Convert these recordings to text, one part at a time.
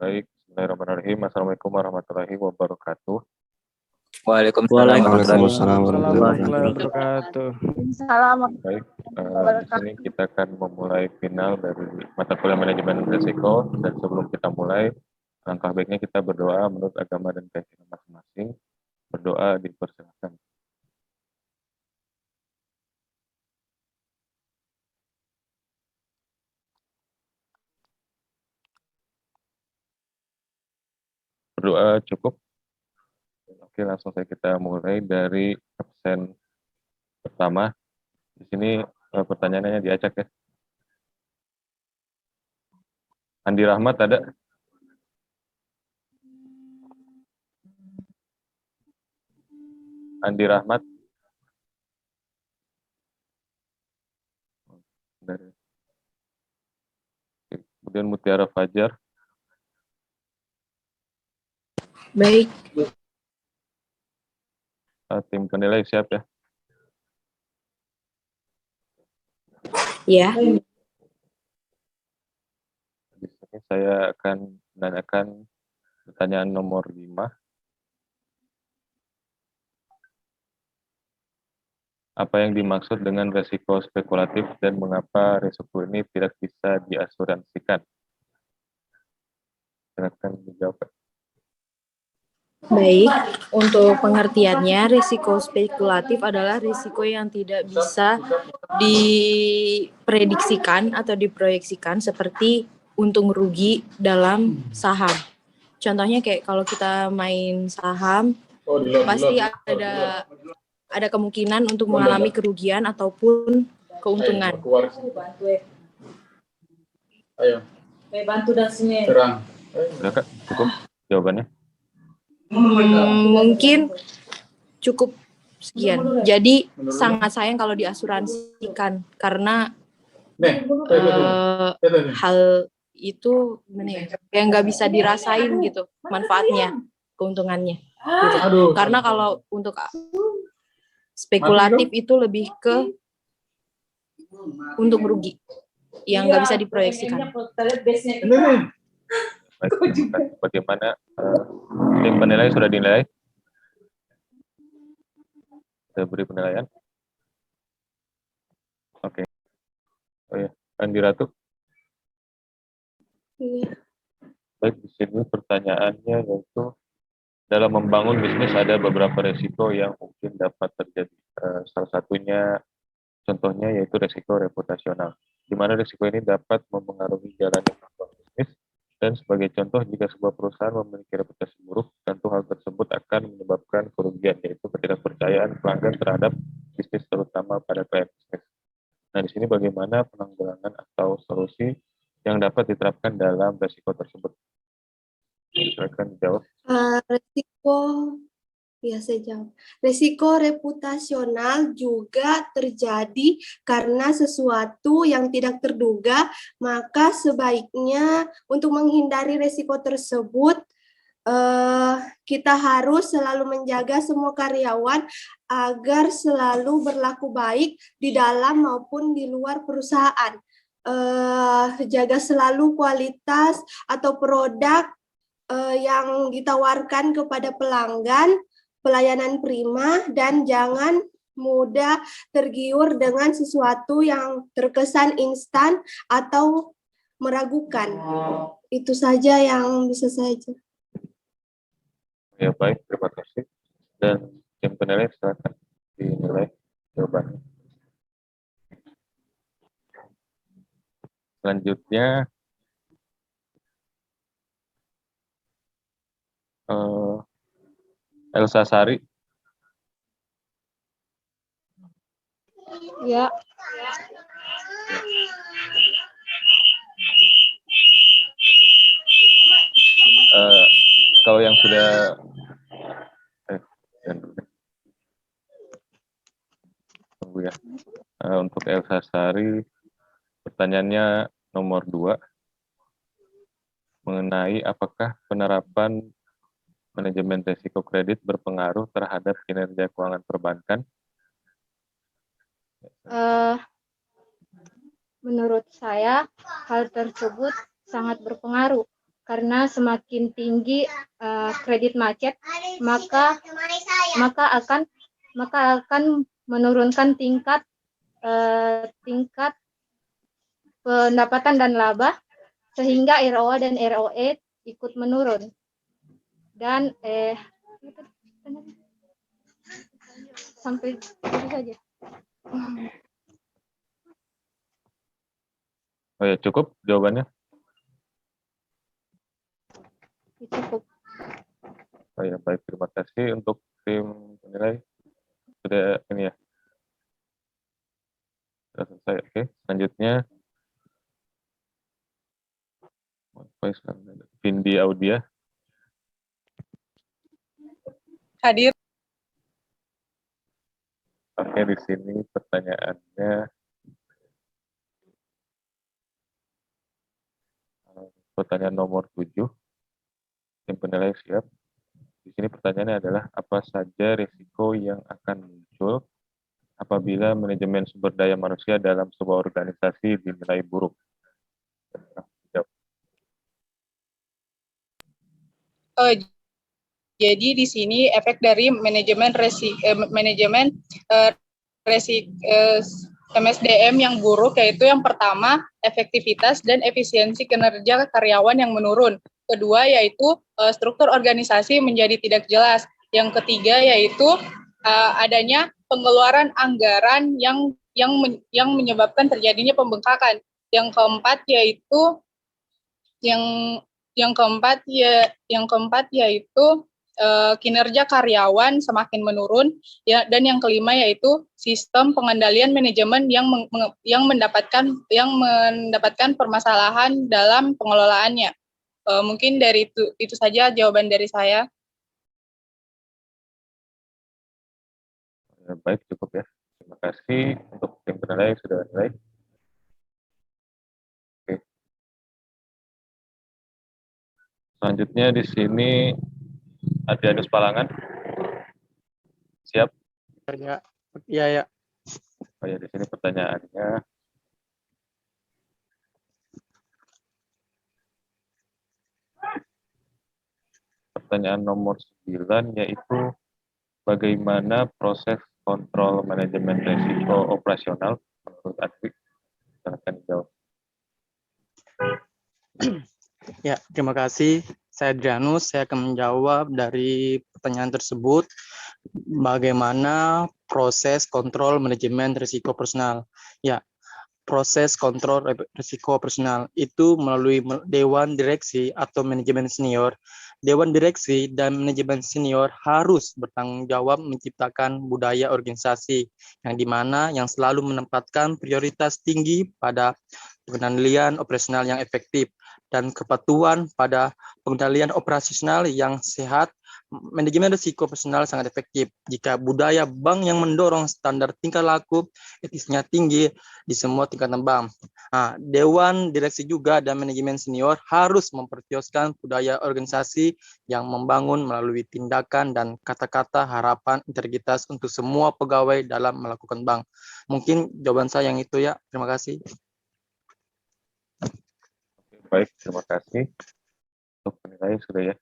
Baik, bismillahirrahmanirrahim. Assalamualaikum warahmatullahi wabarakatuh. Waalaikumsalam Waalaikumsalam warahmatullahi wabarakatuh. Baik, di sini kita akan memulai final dari mata kuliah manajemen risiko, dan sebelum kita mulai, langkah baiknya kita berdoa menurut agama dan keyakinan masing-masing. Berdoa dipersilakan. Berdoa cukup. Oke, langsung saja kita mulai dari absen pertama. Di sini pertanyaannya diacak ya. Andi Rahmat ada? Andi Rahmat? Kemudian Mutiara Fajar. Baik. Tim penilai siap ya? Ya. Di sini saya akan menanyakan pertanyaan nomor 5. Apa yang dimaksud dengan resiko spekulatif dan mengapa risiko ini tidak bisa diasuransikan? Silakan dijawab. Baik, untuk pengertiannya, risiko spekulatif adalah risiko yang tidak bisa diprediksikan atau diproyeksikan seperti untung rugi dalam saham. Contohnya kayak kalau kita main saham, pasti ada kemungkinan untuk mengalami kerugian ataupun keuntungan. Ayo. Bantu dan sini. Terang. Silakan, cukup jawabannya. Mungkin cukup sekian. Jadi sangat sayang kalau diasuransikan karena hal itu yang nggak bisa dirasain gitu manfaatnya, keuntungannya. Gitu. Karena kalau untuk spekulatif itu lebih ke untung rugi yang nggak bisa diproyeksikan. Baik, bagaimana tim penilai sudah dinilai? Sudah beri penilaian? Oke. Oh ya, Andi Ratu. Iya. Baik, di sini pertanyaannya yaitu dalam membangun bisnis ada beberapa resiko yang mungkin dapat terjadi. Salah satunya, contohnya yaitu resiko reputasional, di mana resiko ini dapat mempengaruhi jalannya bisnis. Dan sebagai contoh, jika sebuah perusahaan memiliki reputasi buruk, tentu hal tersebut akan menyebabkan kerugian, yaitu ketidakpercayaan pelanggan terhadap bisnis, terutama pada klien bisnis. Nah, di sini bagaimana penanggulangan atau solusi yang dapat diterapkan dalam resiko tersebut? Silakan dijawab. Saya jawab. Resiko reputasional juga terjadi karena sesuatu yang tidak terduga, maka sebaiknya untuk menghindari resiko tersebut, kita harus selalu menjaga semua karyawan agar selalu berlaku baik di dalam maupun di luar perusahaan. Jaga selalu kualitas atau produk yang ditawarkan kepada pelanggan, pelayanan prima, dan jangan mudah tergiur dengan sesuatu yang terkesan instan atau meragukan. Itu saja yang bisa saya jawab. Ya, baik, terima kasih. Dan tim penilai silakan dinilai jawabannya. Selanjutnya, Elsa Sari. Ya. Kalau yang sudah tunggu ya. Untuk Elsa Sari, pertanyaannya nomor 2 mengenai apakah penerapan manajemen risiko kredit berpengaruh terhadap kinerja keuangan perbankan? Menurut saya hal tersebut sangat berpengaruh karena semakin tinggi kredit macet, maka akan menurunkan tingkat pendapatan dan laba, sehingga ROA dan ROE ikut menurun. Dan sampai itu saja. Oh ya, cukup jawabannya? Cukup. Oh ya, baik, terima kasih untuk tim penilai. Sudah ini ya. Sudah selesai. Oke, selanjutnya Vindi Audia. Hadir. Oke, di sini pertanyaannya pertanyaan nomor 7. Tim penilai siap. Di sini pertanyaannya adalah apa saja risiko yang akan muncul apabila manajemen sumber daya manusia dalam sebuah organisasi dinilai buruk. Jadi di sini efek dari MSDM yang buruk, yaitu yang pertama efektivitas dan efisiensi kinerja karyawan yang menurun. Kedua yaitu struktur organisasi menjadi tidak jelas. Yang ketiga yaitu adanya pengeluaran anggaran yang menyebabkan terjadinya pembengkakan. Yang keempat yaitu kinerja karyawan semakin menurun, ya, dan yang kelima yaitu sistem pengendalian manajemen yang mendapatkan permasalahan dalam pengelolaannya. Mungkin dari itu saja jawaban dari saya. Baik, cukup ya. Terima kasih untuk tim penilai yang sudah menilai. Oke. Selanjutnya di sini Adrianus Palangan. Siap? Ya. Oh ya, di sini pertanyaannya. Pertanyaan nomor 9 yaitu bagaimana proses kontrol manajemen risiko operasional menurut Adri? Silakan dijawab. Ya, terima kasih. Saya Adrianus, saya akan menjawab dari pertanyaan tersebut. Bagaimana proses kontrol manajemen risiko operasional? Ya, proses kontrol risiko operasional itu melalui Dewan Direksi atau Manajemen Senior. Dewan Direksi dan Manajemen Senior harus bertanggung jawab menciptakan budaya organisasi yang selalu menempatkan prioritas tinggi pada pengendalian operasional yang efektif dan kepatuhan pada pengendalian operasional yang sehat. Manajemen risiko operasional sangat efektif jika budaya bank yang mendorong standar tingkah laku etisnya tinggi di semua tingkatan bank. Dewan Direksi juga dan Manajemen Senior harus mempertioskan budaya organisasi yang membangun melalui tindakan dan kata-kata harapan integritas untuk semua pegawai dalam melakukan bank. Mungkin jawaban saya yang itu ya. Terima kasih. Baik, terima kasih. Untuk penilaian sudah ya.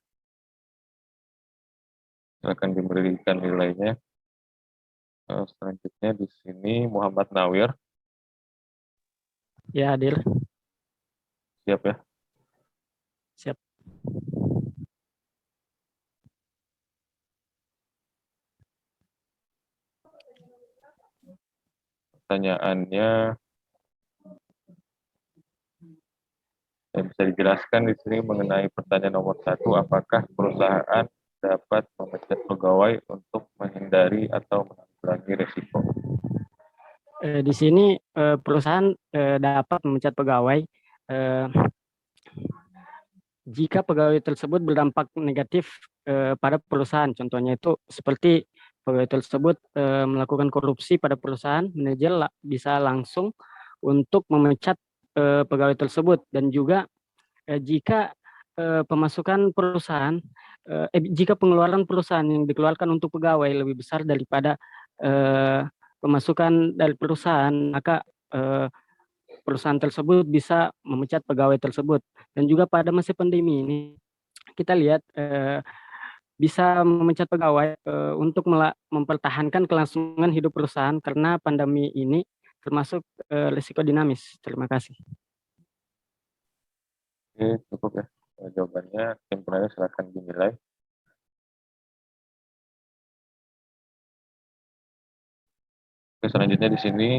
Silakan diberikan nilainya. Selanjutnya di sini Muhammad Nawir. Ya, Adil. Siap ya? Siap. Pertanyaannya bisa dijelaskan di sini mengenai pertanyaan nomor 1, apakah perusahaan dapat memecat pegawai untuk menghindari atau menanggulangi risiko? Di sini perusahaan dapat memecat pegawai jika pegawai tersebut berdampak negatif pada perusahaan. Contohnya itu seperti pegawai tersebut melakukan korupsi pada perusahaan, manajer bisa langsung untuk memecat pegawai tersebut. Dan juga jika pemasukan perusahaan, jika pengeluaran perusahaan yang dikeluarkan untuk pegawai lebih besar daripada pemasukan dari perusahaan, maka perusahaan tersebut bisa memecat pegawai tersebut. Dan juga pada masa pandemi ini kita lihat bisa memecat pegawai untuk mempertahankan kelangsungan hidup perusahaan karena pandemi ini termasuk risiko dinamis. Terima kasih. Oke, cukup ya jawabannya. Tim penilai silakan dinilai. Oke, selanjutnya di sini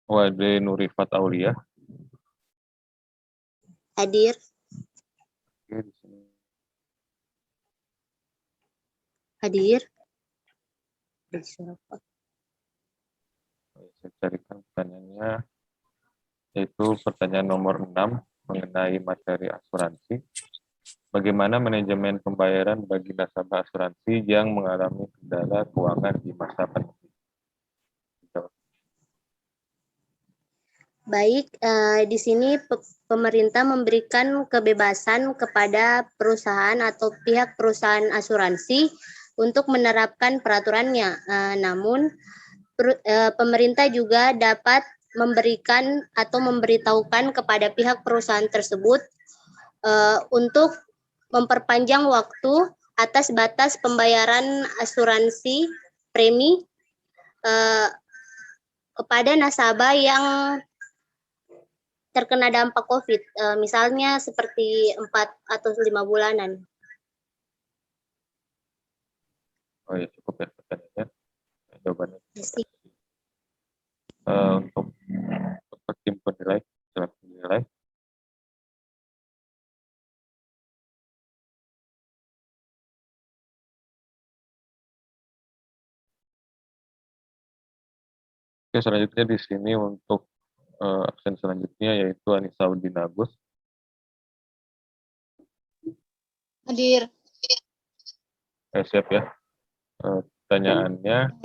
Wade Nurifat Aulia. Hadir. Oke, di sini. Hadir. Saya carikan pertanyaannya, yaitu pertanyaan nomor 6 mengenai materi asuransi. Bagaimana manajemen pembayaran bagi nasabah asuransi yang mengalami kendala keuangan di masa pandemi? Baik, di sini pemerintah memberikan kebebasan kepada perusahaan atau pihak perusahaan asuransi untuk menerapkan peraturannya. Namun, pemerintah juga dapat memberikan atau memberitahukan kepada pihak perusahaan tersebut untuk memperpanjang waktu atas batas pembayaran asuransi premi kepada nasabah yang terkena dampak COVID, misalnya seperti 4 atau 5 bulanan. Oh ya, cukup ya pertanyaannya. Jawabannya. Untuk tim penilai, silakan menilai. Oke, selanjutnya di sini untuk absen selanjutnya yaitu Anissa Udin Agus. Hadir. Siap ya. Pertanyaannya,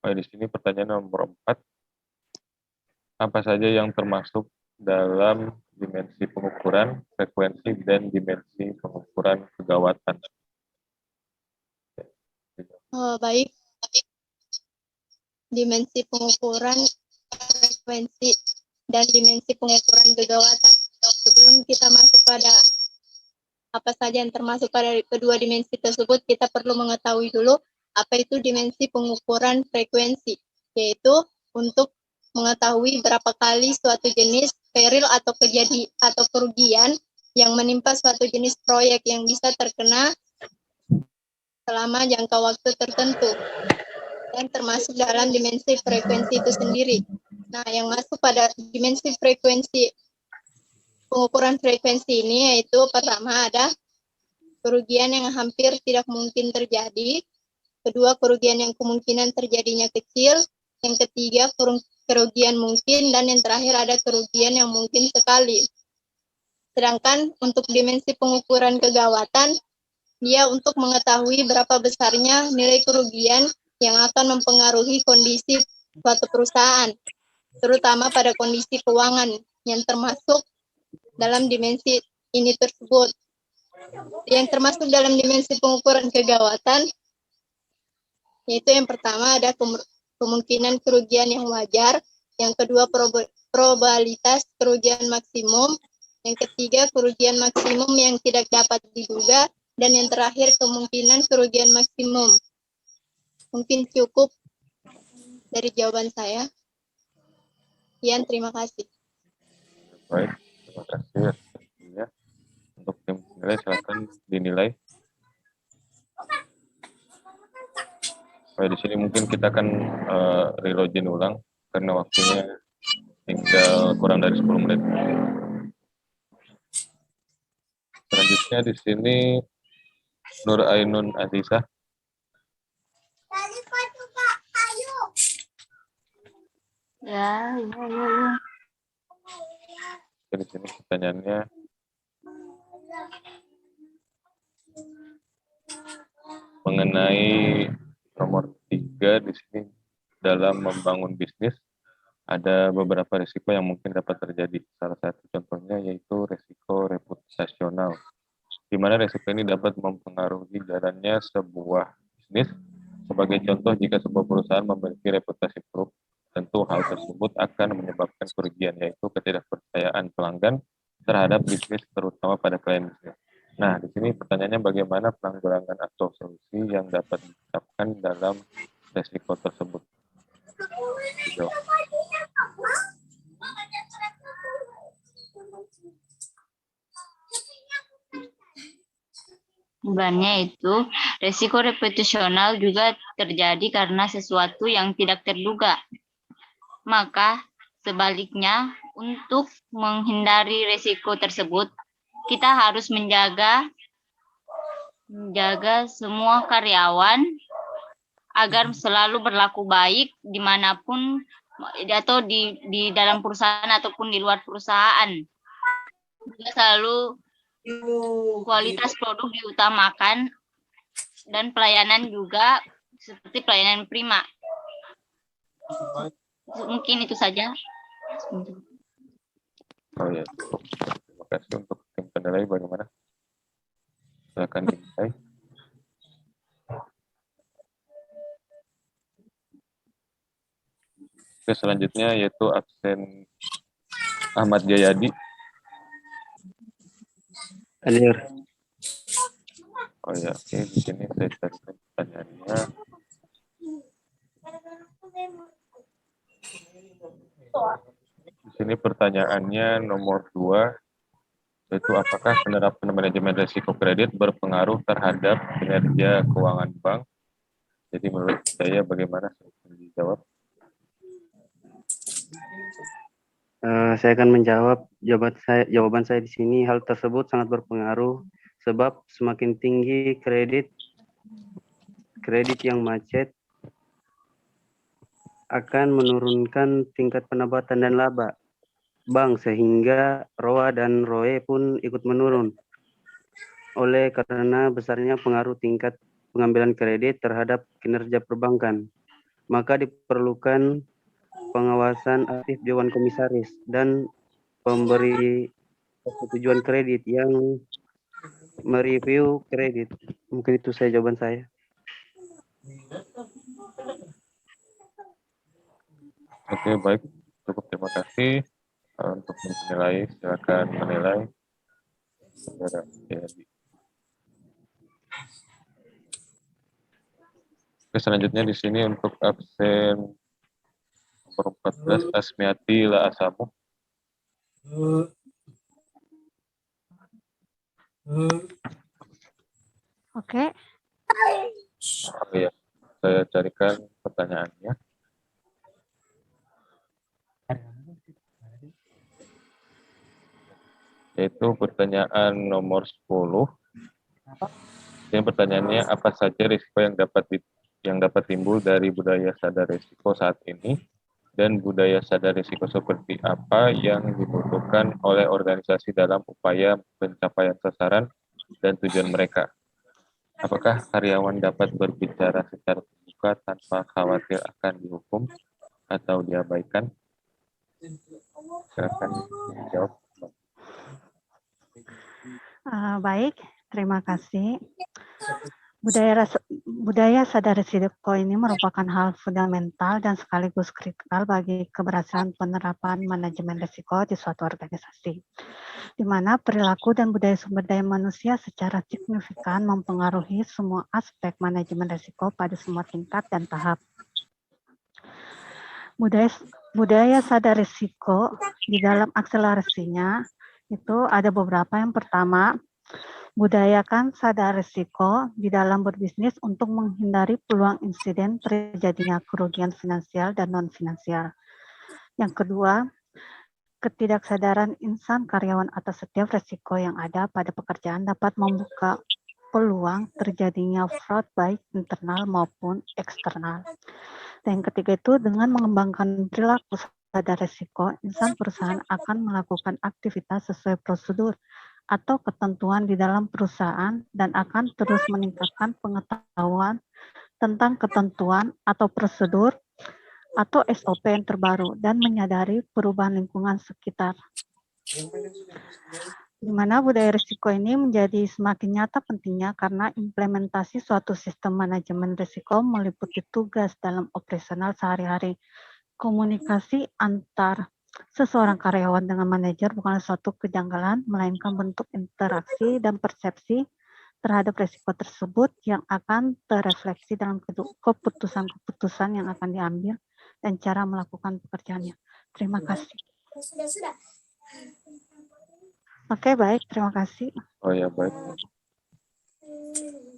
di sini pertanyaan nomor 4. Apa saja yang termasuk dalam dimensi pengukuran frekuensi dan dimensi pengukuran kegawatan? Baik. Dimensi pengukuran frekuensi dan dimensi pengukuran kegawatan. Sebelum kita masuk pada apa saja yang termasuk pada kedua dimensi tersebut, kita perlu mengetahui dulu apa itu dimensi pengukuran frekuensi, yaitu untuk mengetahui berapa kali suatu jenis peril atau kerugian yang menimpa suatu jenis proyek yang bisa terkena selama jangka waktu tertentu dan termasuk dalam dimensi frekuensi itu sendiri. Nah, yang masuk pada dimensi frekuensi pengukuran frekuensi ini yaitu pertama ada kerugian yang hampir tidak mungkin terjadi, kedua kerugian yang kemungkinan terjadinya kecil, yang ketiga kerugian mungkin, dan yang terakhir ada kerugian yang mungkin sekali. Sedangkan untuk dimensi pengukuran kegawatan, dia untuk mengetahui berapa besarnya nilai kerugian yang akan mempengaruhi kondisi suatu perusahaan, terutama pada kondisi keuangan yang termasuk dalam dimensi ini tersebut. Yang termasuk dalam dimensi pengukuran kegawatan, yaitu yang pertama ada kemungkinan kerugian yang wajar, yang kedua probabilitas kerugian maksimum, yang ketiga kerugian maksimum yang tidak dapat diduga, dan yang terakhir kemungkinan kerugian maksimum. Mungkin cukup dari jawaban saya. Sekian, terima kasih. Baik, terima kasih. Ya. Untuk tim penilai silakan dinilai. Di sini mungkin kita akan reloadin ulang karena waktunya tinggal kurang dari 10 menit. Selanjutnya di sini Nur Ainun Adisa. Ya. Di sini pertanyaannya, mengenai nomor 3 di sini, dalam membangun bisnis ada beberapa risiko yang mungkin dapat terjadi. Salah satu contohnya yaitu risiko reputasional. di mana resiko ini dapat mempengaruhi jalannya sebuah bisnis. Sebagai contoh, jika sebuah perusahaan memiliki reputasi buruk, tentu hal tersebut akan menyebabkan kerugian, yaitu ketidakpercayaan pelanggan terhadap bisnis, terutama pada klien bisnis. Nah, di sini pertanyaannya bagaimana penanggulangan atau solusi yang dapat diterapkan dalam resiko tersebut? Dijawab. Sebenarnya itu resiko reputasional juga terjadi karena sesuatu yang tidak terduga. Maka sebaliknya, untuk menghindari resiko tersebut, kita harus menjaga semua karyawan agar selalu berlaku baik dimanapun atau di dalam perusahaan ataupun di luar perusahaan. Juga selalu kualitas produk diutamakan dan pelayanan juga seperti pelayanan prima. Mungkin itu saja. Oh ya, cukup. Terima kasih untuk tim penilai. Bagaimana? Silakan dimulai. Oke, selanjutnya yaitu absen Ahmad Jayadi. Hadir. Oh ya, oke. Di sini saya carikan pertanyaannya. Di sini pertanyaannya nomor 2, yaitu apakah penerapan manajemen risiko kredit berpengaruh terhadap kinerja keuangan bank? Jadi menurut saya bagaimana? Dijawab. Saya akan menjawab. Jawaban saya di sini, hal tersebut sangat berpengaruh sebab semakin tinggi kredit yang macet akan menurunkan tingkat pendapatan dan laba bank, sehingga ROA dan ROE pun ikut menurun. Oleh karena besarnya pengaruh tingkat pengambilan kredit terhadap kinerja perbankan, maka diperlukan pengawasan aktif Dewan Komisaris dan pemberi persetujuan kredit yang mereview kredit. Mungkin itu saya jawaban saya. Oke, baik. Cukup, terima kasih. Untuk menilai, silakan menilai. Saudara Jayadi. Oke, selanjutnya di sini untuk absen nomor 14, Asmiati La Asamu. Oke. Oh ya, saya carikan pertanyaannya. Yaitu pertanyaan nomor 10. Yang pertanyaannya, apa saja risiko yang dapat timbul dari budaya sadar risiko saat ini, dan budaya sadar risiko seperti apa yang dibutuhkan oleh organisasi dalam upaya pencapaian sasaran dan tujuan mereka? Apakah karyawan dapat berbicara secara terbuka tanpa khawatir akan dihukum atau diabaikan? Silakan dijawab. Baik, terima kasih. Budaya sadar risiko ini merupakan hal fundamental dan sekaligus kritikal bagi keberhasilan penerapan manajemen risiko di suatu organisasi, di mana perilaku dan budaya sumber daya manusia secara signifikan mempengaruhi semua aspek manajemen risiko pada semua tingkat dan tahap. Budaya sadar risiko di dalam akselerasinya itu ada beberapa. Yang pertama, budayakan sadar risiko di dalam berbisnis untuk menghindari peluang insiden terjadinya kerugian finansial dan non-finansial. Yang kedua, ketidaksadaran insan karyawan atas setiap risiko yang ada pada pekerjaan dapat membuka peluang terjadinya fraud baik internal maupun eksternal. Dan yang ketiga itu, dengan mengembangkan perilaku sadar risiko, insan perusahaan akan melakukan aktivitas sesuai prosedur atau ketentuan di dalam perusahaan dan akan terus meningkatkan pengetahuan tentang ketentuan atau prosedur atau SOP yang terbaru dan menyadari perubahan lingkungan sekitar. di mana budaya risiko ini menjadi semakin nyata pentingnya karena implementasi suatu sistem manajemen risiko meliputi tugas dalam operasional sehari-hari. Komunikasi antar seseorang karyawan dengan manajer bukanlah suatu kejanggalan, melainkan bentuk interaksi dan persepsi terhadap risiko tersebut yang akan terrefleksi dalam keputusan-keputusan yang akan diambil dan cara melakukan pekerjaannya. Terima kasih. Oke, baik. Terima kasih. Oh ya, baik. Terima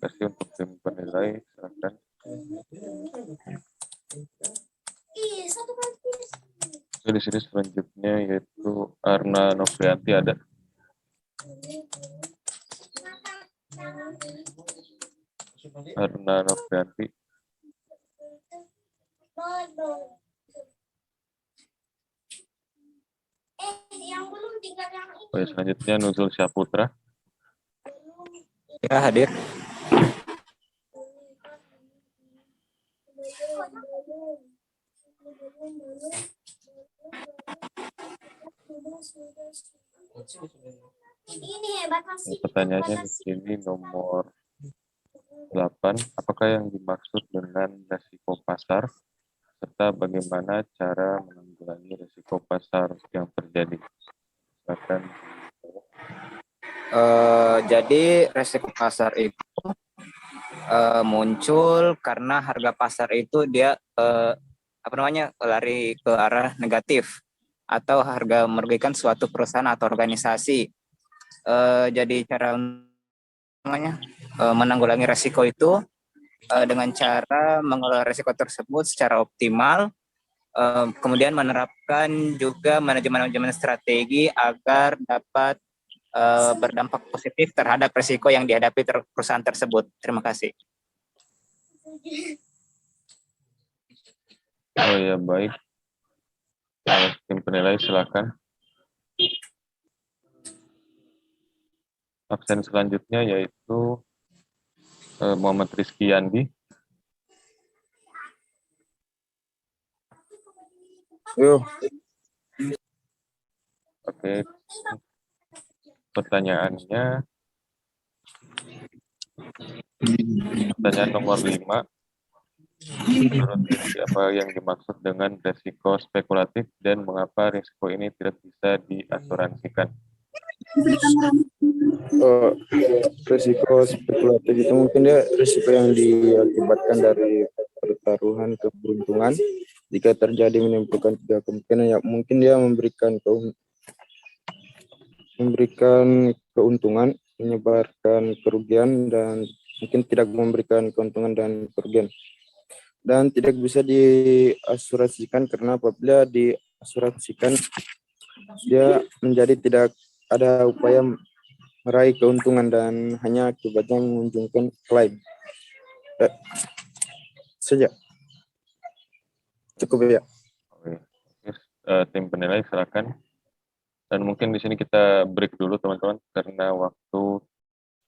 kasih untuk tim penilai. Silakan. Oke, di sini selanjutnya yaitu Arna Novrianti ada. Arna Novrianti. Oke, selanjutnya Nuzul Syaputra. Ya, hadir. Pertanyaannya di sini nomor 8. Apakah yang dimaksud dengan resiko pasar serta bagaimana cara menanggulangi resiko pasar yang terjadi? Silakan. Jadi resiko pasar itu muncul karena harga pasar itu dia lari ke arah negatif atau harga merugikan suatu perusahaan atau organisasi. Jadi cara menanggulangi resiko itu dengan cara mengelola resiko tersebut secara optimal, kemudian menerapkan juga manajemen strategi agar dapat berdampak positif terhadap resiko yang dihadapi perusahaan tersebut. Terima kasih. Oh ya, baik. Tim penilai silakan. Absen selanjutnya yaitu Muhammad Rizky Yandi. Oke. Pertanyaannya, pertanyaan nomor 5. Menurut Rizky, apa yang dimaksud dengan resiko spekulatif dan mengapa risiko ini tidak bisa diasuransikan? Risiko spekulatif itu mungkin dia risiko yang diakibatkan dari pertaruhan keberuntungan. Jika terjadi menimbulkan 3 kemungkinan, ya mungkin dia memberikan keuntungan, menyebarkan kerugian, dan mungkin tidak memberikan keuntungan dan kerugian. Dan tidak bisa diasuransikan karena apabila diasuransikan dia menjadi tidak ada upaya meraih keuntungan dan hanya akibatnya mengunjungkan klaim. Saja. Cukup ya. Oke. Tim penilai silakan. Dan mungkin di sini kita break dulu teman-teman karena waktu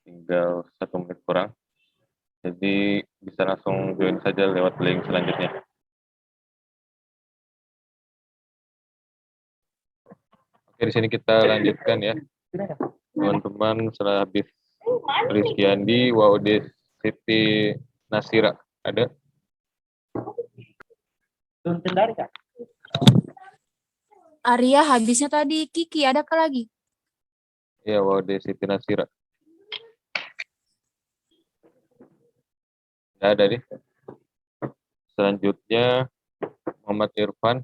tinggal 1 menit kurang. Jadi bisa langsung join saja lewat link selanjutnya. Oke, di sini kita lanjutkan ya. Teman-teman, setelah habis Rizky Andi, Waude Siti Nasira ada? Arya habisnya tadi. Kiki, adakah lagi? Ya, Waude Siti Nasira. Nggak ada nih. Selanjutnya Muhammad Irfan.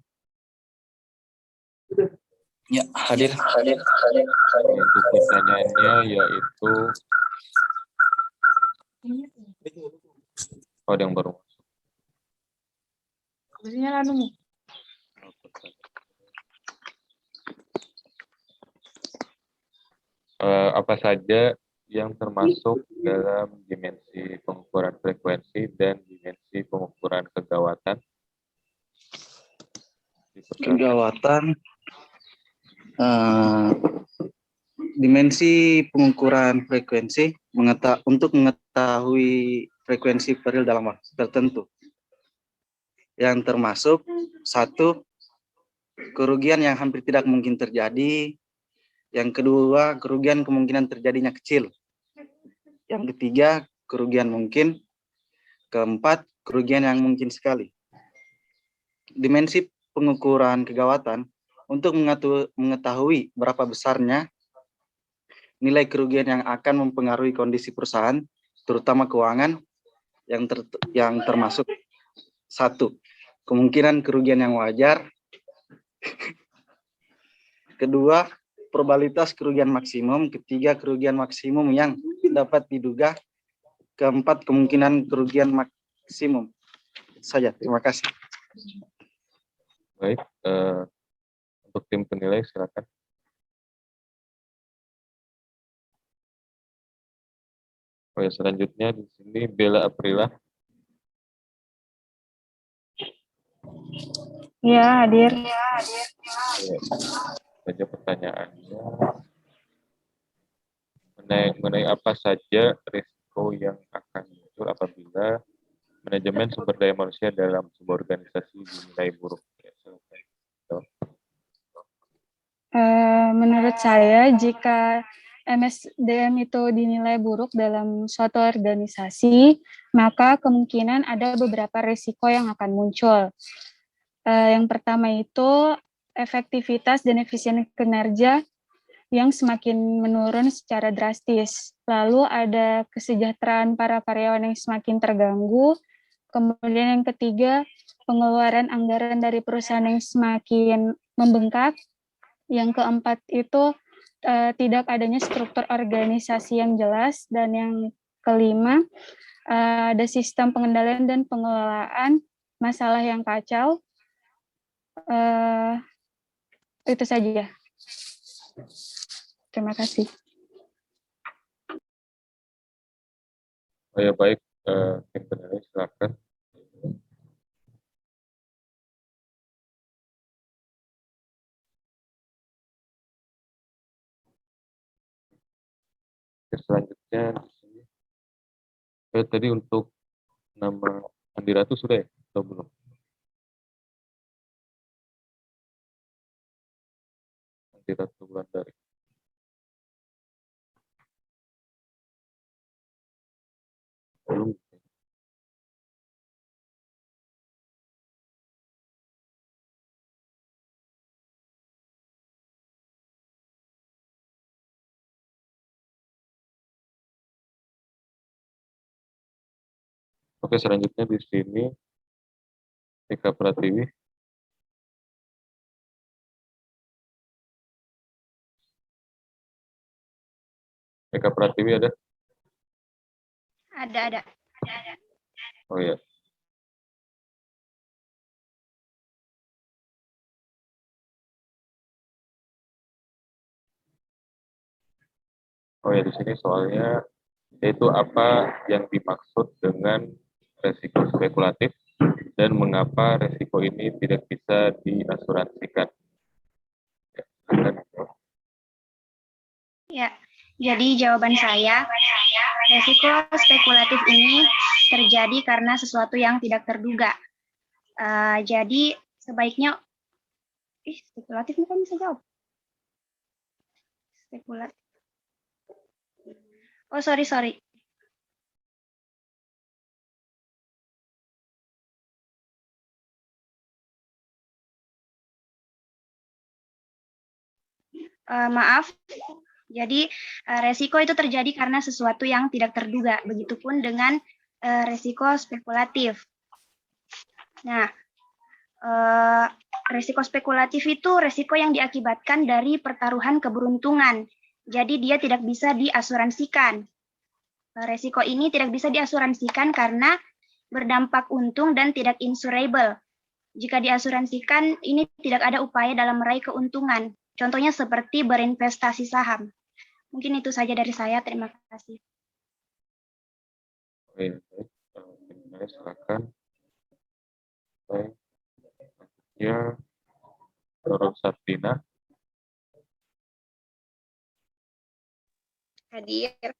Ya, hadir. Untuk pertanyaannya yaitu ada yang baru masuk. Biasanya lalu. Apa saja yang termasuk dalam dimensi pengukuran frekuensi dan dimensi pengukuran kegawatan? Kegawatan, dimensi pengukuran frekuensi untuk mengetahui frekuensi peril dalam waktu tertentu, yang termasuk 1, kerugian yang hampir tidak mungkin terjadi, Yang kedua, kerugian kemungkinan terjadinya kecil. Yang ketiga, kerugian mungkin. Keempat, kerugian yang mungkin sekali. Dimensi pengukuran kegawatan untuk mengetahui berapa besarnya nilai kerugian yang akan mempengaruhi kondisi perusahaan, terutama keuangan, yang termasuk satu, kemungkinan kerugian yang wajar. Kedua, probabilitas kerugian maksimum. Ketiga, kerugian maksimum yang dapat diduga. Keempat, kemungkinan kerugian maksimum. Itu saja, terima kasih. Baik, untuk tim penilai silakan. Oh ya, selanjutnya di sini Bella Aprila. Ya, hadir. Ya, saja pertanyaannya mengenai apa saja risiko yang akan muncul apabila manajemen sumber daya manusia dalam sebuah organisasi dinilai buruk. Ya, silakan. Menurut saya, jika MSDM itu dinilai buruk dalam suatu organisasi, maka kemungkinan ada beberapa risiko yang akan muncul. Yang pertama itu efektivitas dan efisiensi kinerja yang semakin menurun secara drastis. Lalu ada kesejahteraan para karyawan yang semakin terganggu. Kemudian yang ketiga, pengeluaran anggaran dari perusahaan yang semakin membengkak. Yang keempat itu tidak adanya struktur organisasi yang jelas. Dan yang kelima, ada sistem pengendalian dan pengelolaan masalah yang kacau. Itu saja. Terima kasih. Oh ya, baik, tim penilai silakan. Selanjutnya di sini. Tadi untuk nama Andi Ratu sudah ya atau belum? Andi Ratu Wulandari. Belum. Oke, selanjutnya di sini Eka Pratiwi. Eka Pratiwi ada? Ada. Oh ya. Oh ya, di sini soalnya yaitu apa yang dimaksud dengan resiko spekulatif dan mengapa resiko ini tidak bisa diasuransikan. Ya, jadi jawaban saya, resiko spekulatif ini terjadi karena sesuatu yang tidak terduga. Jadi sebaiknya, spekulatif bukan bisa jawab. Spekulatif. Oh, sorry. Maaf, jadi resiko itu terjadi karena sesuatu yang tidak terduga. Begitupun dengan resiko spekulatif. Nah, resiko spekulatif itu resiko yang diakibatkan dari pertaruhan keberuntungan. Jadi dia tidak bisa diasuransikan. Resiko ini tidak bisa diasuransikan karena berdampak untung dan tidak insurable. Jika diasuransikan, ini tidak ada upaya dalam meraih keuntungan. Contohnya seperti berinvestasi saham. Mungkin itu saja dari saya. Terima kasih. Baik, silakan. Baik. Ya, Roro Sartina. Hadir.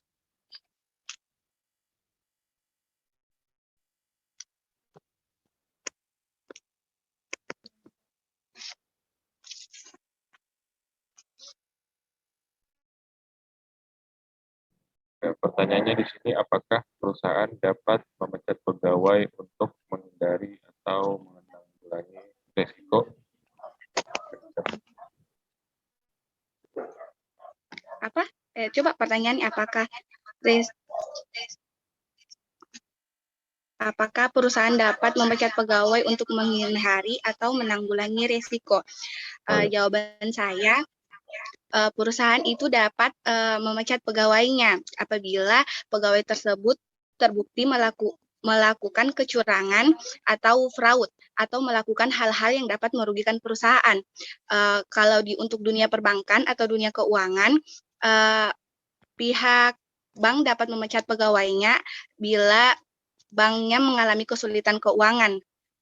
pertanyaannya di sini, apakah perusahaan dapat memecat pegawai untuk menghindari atau menanggulangi risiko? Coba pertanyaannya apakah perusahaan dapat memecat pegawai untuk menghindari atau menanggulangi risiko? Jawaban saya, perusahaan itu dapat memecat pegawainya apabila pegawai tersebut terbukti melakukan kecurangan atau fraud atau melakukan hal-hal yang dapat merugikan perusahaan. Kalau untuk dunia perbankan atau dunia keuangan, pihak bank dapat memecat pegawainya bila banknya mengalami kesulitan keuangan,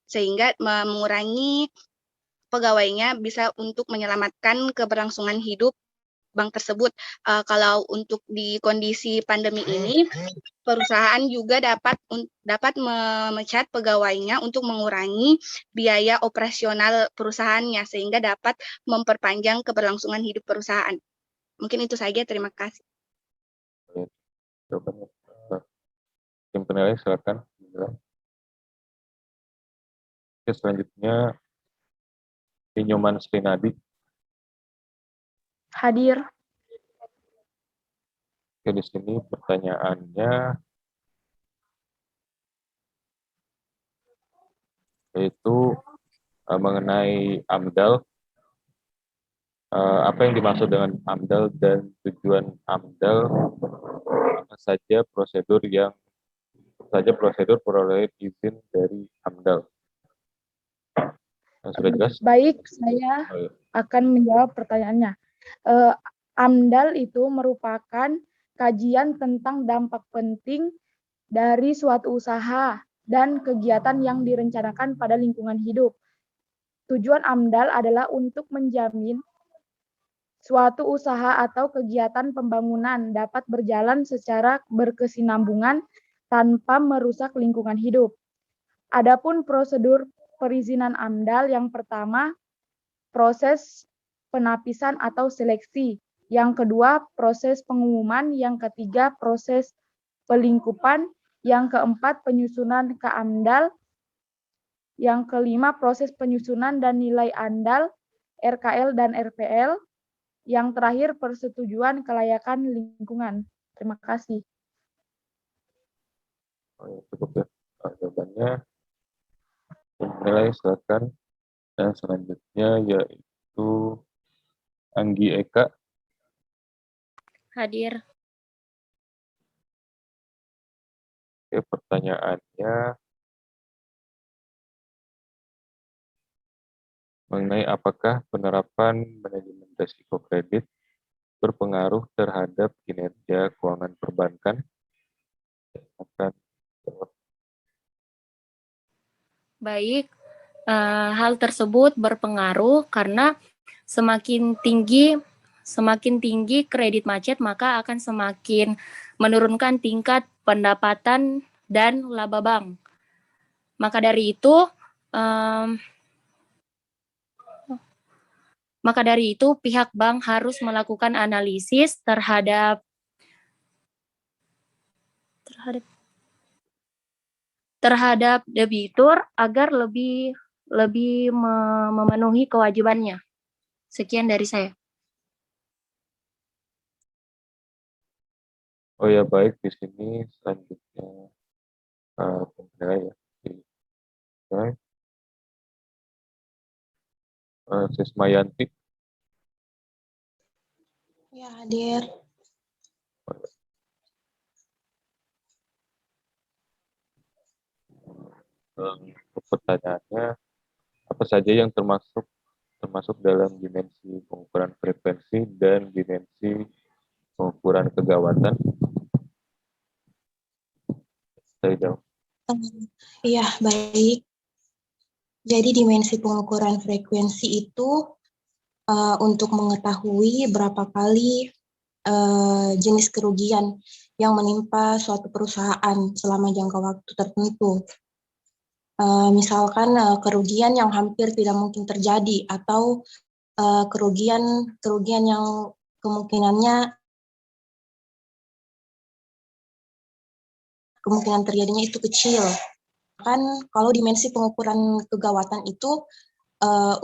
sehingga mengurangi pegawainya bisa untuk menyelamatkan keberlangsungan hidup bank tersebut. Kalau untuk di kondisi pandemi ini, perusahaan juga dapat memecat pegawainya untuk mengurangi biaya operasional perusahaannya, sehingga dapat memperpanjang keberlangsungan hidup perusahaan. Mungkin itu saja, terima kasih. Jawabannya. Tim penilai silakan. Oke, selanjutnya Inyoman Srinadi. Hadir. Oke, di sini pertanyaannya yaitu mengenai AMDAL. Apa yang dimaksud dengan AMDAL dan tujuan AMDAL? Apa saja prosedur peroleh izin dari AMDAL? Sudah jelas? Baik, saya akan menjawab pertanyaannya. AMDAL itu merupakan kajian tentang dampak penting dari suatu usaha dan kegiatan yang direncanakan pada lingkungan hidup. Tujuan AMDAL adalah untuk menjamin suatu usaha atau kegiatan pembangunan dapat berjalan secara berkesinambungan tanpa merusak lingkungan hidup. Adapun prosedur perizinan AMDAL, yang pertama, proses penapisan atau seleksi. Yang kedua, proses pengumuman. Yang ketiga, proses pelingkupan. Yang keempat, penyusunan ke AMDAL. Yang kelima, proses penyusunan dan nilai AMDAL, RKL dan RPL. Yang terakhir, persetujuan kelayakan lingkungan. Terima kasih. Cukup ya. Jawabannya nilai silakan. Dan selanjutnya yaitu Anggi Eka. Hadir. Oke, pertanyaannya mengenai apakah penerapan manajemen risiko kredit berpengaruh terhadap kinerja keuangan perbankan? Akan jawab. Baik, hal tersebut berpengaruh karena semakin tinggi kredit macet, maka akan semakin menurunkan tingkat pendapatan dan laba bank. Maka dari itu pihak bank harus melakukan analisis terhadap debitur agar lebih memenuhi kewajibannya. Sekian dari saya. Oh ya, baik, di sini selanjutnya penilai ya. Sismayanti. Ya, hadir. Pertanyaannya, apa saja yang termasuk dalam dimensi pengukuran frekuensi dan dimensi pengukuran kegawatan? Saya jawab. Iya, baik. Jadi dimensi pengukuran frekuensi itu untuk mengetahui berapa kali jenis kerugian yang menimpa suatu perusahaan selama jangka waktu tertentu. Misalkan kerugian yang hampir tidak mungkin terjadi atau kerugian yang kemungkinannya kemungkinan terjadinya itu kecil. Kan kalau dimensi pengukuran kegawatan itu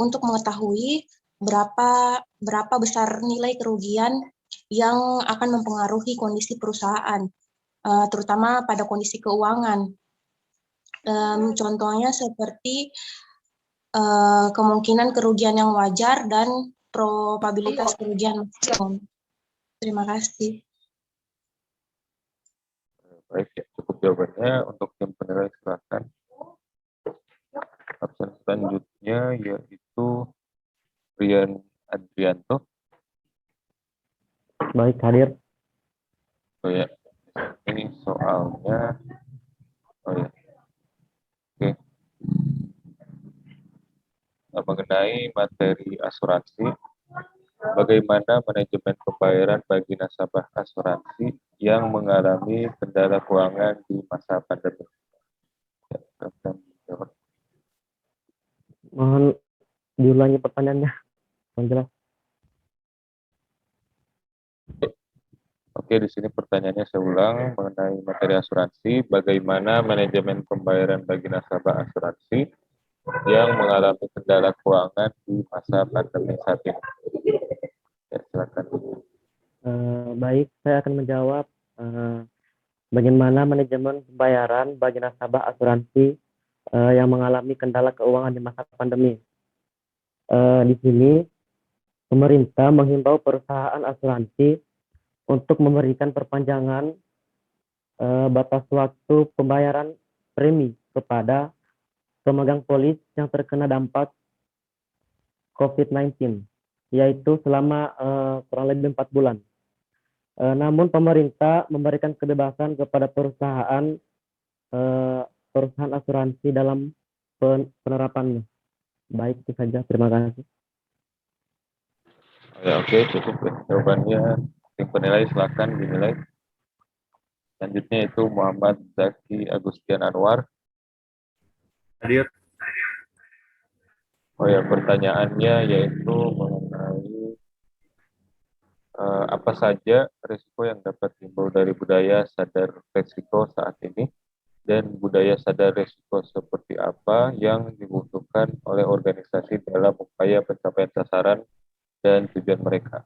untuk mengetahui berapa besar nilai kerugian yang akan mempengaruhi kondisi perusahaan, terutama pada kondisi keuangan. Contohnya seperti kemungkinan kerugian yang wajar dan probabilitas kerugian maksimum. Terima kasih. Baik, ya, cukup jawabannya. Untuk tim penilai silakan. Absen selanjutnya yaitu Rian Adrianto. Baik, hadir. Oh ya, ini soalnya. Oh ya, oke. Mengenai materi asuransi, bagaimana manajemen pembayaran bagi nasabah asuransi yang mengalami kendala keuangan di masa pandemi? Ya, silakan jawab. Mohon diulangi pertanyaannya. Mohon jelas. Oke, di sini pertanyaannya saya ulang mengenai materi asuransi, bagaimana manajemen pembayaran bagi nasabah asuransi yang mengalami kendala keuangan di masa pandemi saat ini. Ya, silakan. Baik, saya akan menjawab bagaimana manajemen pembayaran bagi nasabah asuransi yang mengalami kendala keuangan di masa pandemi. Di sini, pemerintah menghimbau perusahaan asuransi untuk memberikan perpanjangan batas waktu pembayaran premi kepada pemegang polis yang terkena dampak COVID-19, yaitu selama kurang lebih 4 bulan. Namun pemerintah memberikan kebebasan kepada perusahaan asuransi dalam penerapannya. Baik, itu saja. Terima kasih. Ya, oke, cukup ya. Jawabannya tim penilai silakan dinilai. Selanjutnya itu Muhammad Zaki Agustian Anwar. Hadir. Oh ya, pertanyaannya yaitu mengenai apa saja risiko yang dapat timbul dari budaya sadar risiko saat ini, dan budaya sadar risiko seperti apa yang dibutuhkan oleh organisasi dalam upaya pencapaian sasaran dan tujuan mereka.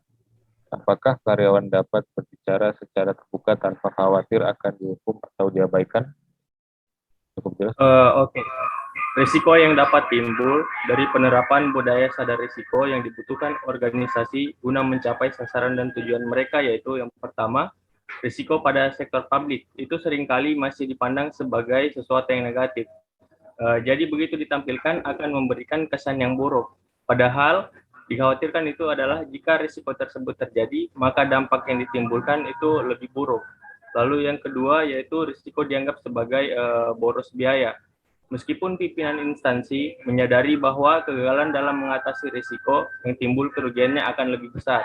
Apakah karyawan dapat berbicara secara terbuka tanpa khawatir akan dihukum atau diabaikan? Cukup jelas. Oke. Risiko yang dapat timbul dari penerapan budaya sadar risiko yang dibutuhkan organisasi guna mencapai sasaran dan tujuan mereka, yaitu yang pertama, risiko pada sektor publik. Itu seringkali masih dipandang sebagai sesuatu yang negatif. Jadi begitu ditampilkan akan memberikan kesan yang buruk. Padahal dikhawatirkan itu adalah jika risiko tersebut terjadi, maka dampak yang ditimbulkan itu lebih buruk. Lalu yang kedua yaitu risiko dianggap sebagai boros biaya. Meskipun pimpinan instansi menyadari bahwa kegagalan dalam mengatasi risiko yang timbul kerugiannya akan lebih besar.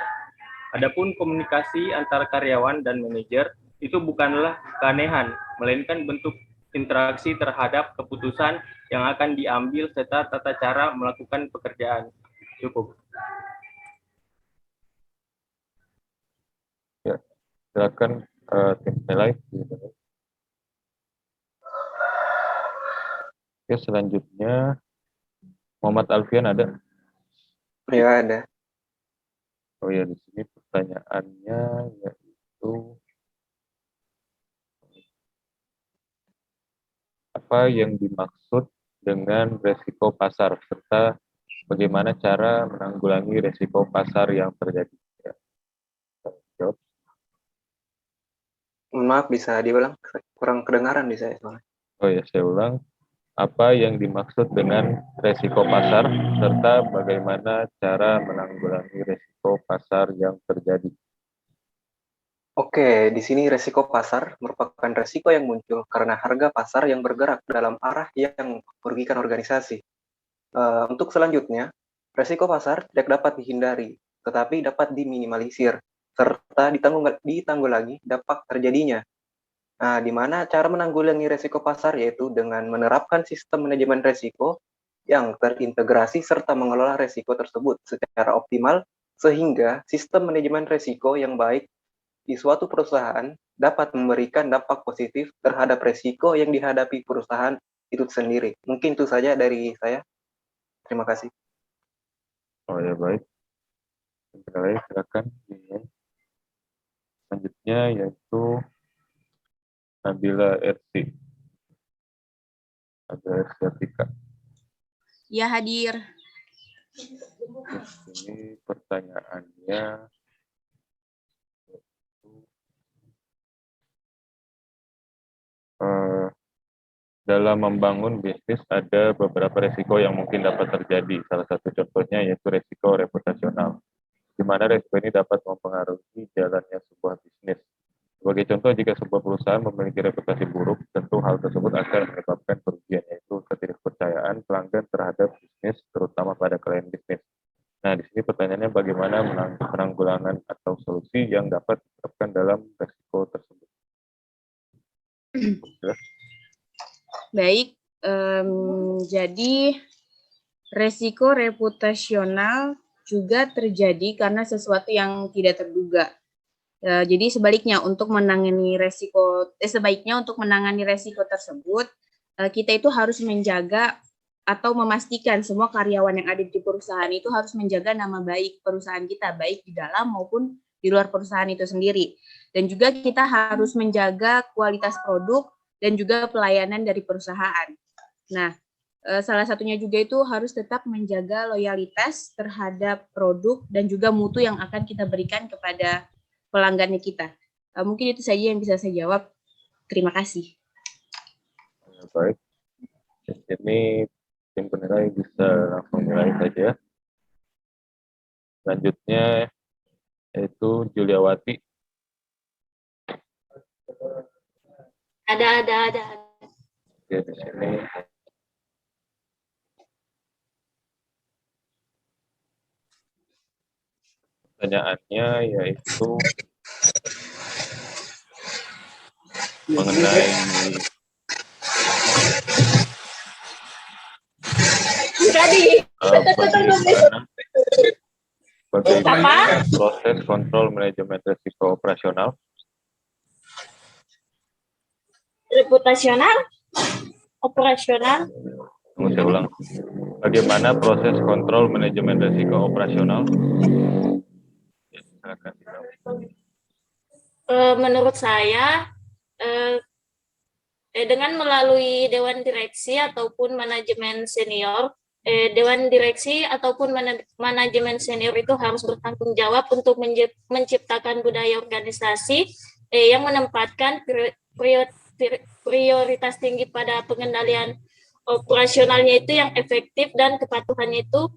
Adapun komunikasi antara karyawan dan manajer itu bukanlah keanehan, melainkan bentuk interaksi terhadap keputusan yang akan diambil serta tata cara melakukan pekerjaan. Cukup. Ya, silakan tim penilai. Oke, selanjutnya Muhammad Alfian ada? Ya, ada. Oh ya, di sini pertanyaannya yaitu apa yang dimaksud dengan resiko pasar serta bagaimana cara menanggulangi resiko pasar yang terjadi? Ya. Jawab. Maaf, bisa diulang? Kurang kedengaran di saya soalnya. Oh ya, saya ulang. Apa yang dimaksud dengan resiko pasar serta bagaimana cara menanggulangi resiko pasar yang terjadi? Oke, di sini resiko pasar merupakan resiko yang muncul karena harga pasar yang bergerak dalam arah yang merugikan organisasi. Untuk selanjutnya, resiko pasar tidak dapat dihindari, tetapi dapat diminimalisir, serta ditanggulangi dampak terjadinya. Nah, di mana cara menanggulangi resiko pasar yaitu dengan menerapkan sistem manajemen resiko yang terintegrasi serta mengelola resiko tersebut secara optimal, sehingga sistem manajemen resiko yang baik di suatu perusahaan dapat memberikan dampak positif terhadap resiko yang dihadapi perusahaan itu sendiri. Mungkin itu saja dari saya. Terima kasih. Oh ya, baik. Silakan. Selanjutnya yaitu Nabila RT. Nabila RT Atika. Ya, hadir. Ini pertanyaannya dalam membangun bisnis ada beberapa resiko yang mungkin dapat terjadi. Salah satu contohnya yaitu resiko reputasional, di mana resiko ini dapat mempengaruhi jalannya sebuah bisnis. Sebagai contoh, jika sebuah perusahaan memiliki reputasi buruk, tentu hal tersebut akan menyebabkan kerugian, yaitu ketidakpercayaan pelanggan terhadap bisnis, terutama pada klien bisnis. Nah, di sini pertanyaannya bagaimana penanggulangan atau solusi yang dapat diterapkan dalam resiko tersebut. Baik, jadi resiko reputasional juga terjadi karena sesuatu yang tidak terduga. Jadi sebaliknya untuk menangani resiko, sebaiknya untuk menangani resiko tersebut, kita itu harus menjaga atau memastikan semua karyawan yang ada di perusahaan itu harus menjaga nama baik perusahaan kita, baik di dalam maupun di luar perusahaan itu sendiri. Dan juga kita harus menjaga kualitas produk dan juga pelayanan dari perusahaan. Nah, salah satunya juga itu harus tetap menjaga loyalitas terhadap produk dan juga mutu yang akan kita berikan kepada pelanggannya kita. Mungkin itu saja yang bisa saya jawab. Terima kasih. Baik, ini tim penilai bisa langsung nilai saja. Selanjutnya yaitu Juliawati. Ada. Oke, di sini pertanyaannya yaitu mengenai bagaimana proses kontrol manajemen risiko operasional. Reputasional? Operasional? Tunggu, saya ulang. Bagaimana proses kontrol manajemen risiko operasional? Ya, silakan. Menurut saya, dengan melalui Dewan Direksi ataupun manajemen senior, Dewan Direksi ataupun manajemen senior itu harus bertanggung jawab untuk menciptakan budaya organisasi yang menempatkan prioritas tinggi pada pengendalian operasionalnya itu yang efektif dan kepatuhannya itu